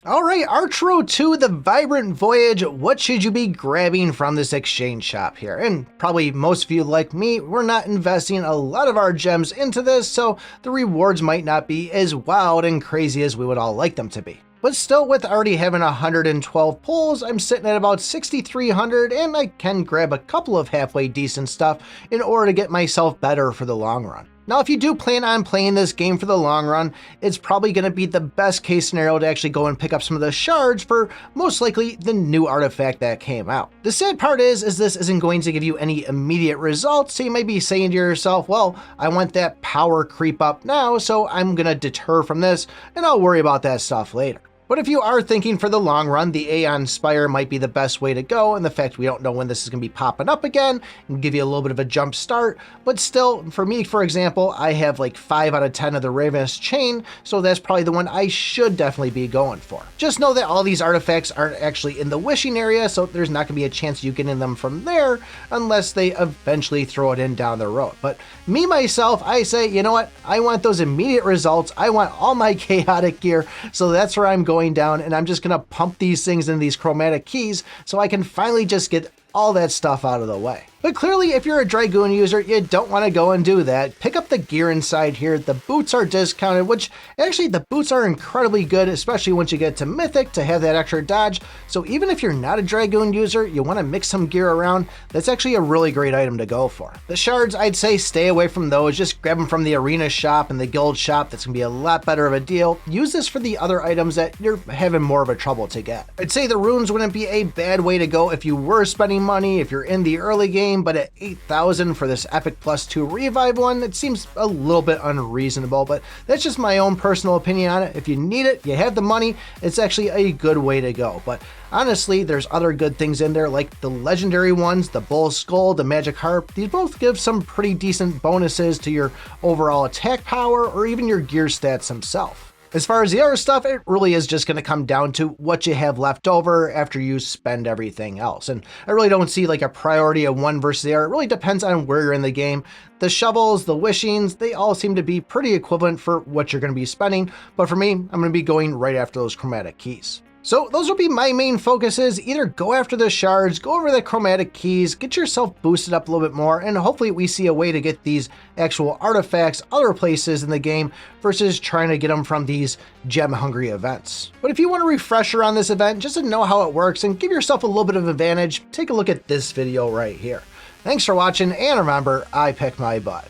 Alright, Archero 2, the Vibrant Voyage. What should you be grabbing from this exchange shop here? And probably most of you like me, we're not investing a lot of our gems into this, so the rewards might not be as wild and crazy as we would all like them to be. But still, with already having 112 pulls, I'm sitting at about 6,300, and I can grab a couple of halfway decent stuff in order to get myself better for the long run. Now, if you do plan on playing this game for the long run, it's probably going to be the best case scenario to actually go and pick up some of the shards for most likely the new artifact that came out. The sad part is this isn't going to give you any immediate results, so you may be saying to yourself, well, I want that power creep up now, so I'm going to deter from this, and I'll worry about that stuff later. But if you are thinking for the long run, the Aeon Spire might be the best way to go, and the fact we don't know when this is going to be popping up again and give you a little bit of a jump start. But still, for me, for example, I have like 5 out of 10 of the Ravenous Chain, so that's probably the one I should definitely be going for. Just know that all these artifacts aren't actually in the wishing area, so there's not going to be a chance you getting them from there unless they eventually throw it in down the road. But me, myself, I say, you know what? I want those immediate results. I want all my chaotic gear, so that's where I'm going down, and I'm just gonna pump these things in these chromatic keys so I can finally just get all that stuff out of the way. But clearly, if you're a Dragoon user, you don't want to go and do that. Pick up the gear inside here. The boots are discounted, which actually the boots are incredibly good, especially once you get to Mythic to have that extra dodge. So even if you're not a Dragoon user, you want to mix some gear around, that's actually a really great item to go for. The shards, I'd say stay away from those. Just grab them from the arena shop and the guild shop. That's going to be a lot better of a deal. Use this for the other items that you're having more of a trouble to get. I'd say the runes wouldn't be a bad way to go if you were spending money, if you're in the early game, but at 8,000 for this Epic +2 Revive one, it seems a little bit unreasonable, but that's just my own personal opinion on it. If you need it, you have the money, it's actually a good way to go. But honestly, there's other good things in there, like the legendary ones, the Bull Skull, the Magic Harp. These both give some pretty decent bonuses to your overall attack power or even your gear stats themselves. As far as the other stuff, it really is just going to come down to what you have left over after you spend everything else. And I really don't see like a priority of one versus the other. It really depends on where you're in the game. The shovels, the wishings, they all seem to be pretty equivalent for what you're going to be spending. But for me, I'm going to be going right after those chromatic keys. So those will be my main focuses. Either go after the shards, go over the chromatic keys, get yourself boosted up a little bit more, and hopefully we see a way to get these actual artifacts other places in the game versus trying to get them from these gem-hungry events. But if you want a refresher on this event, just to know how it works and give yourself a little bit of advantage, take a look at this video right here. Thanks for watching, and remember, I pick my butt.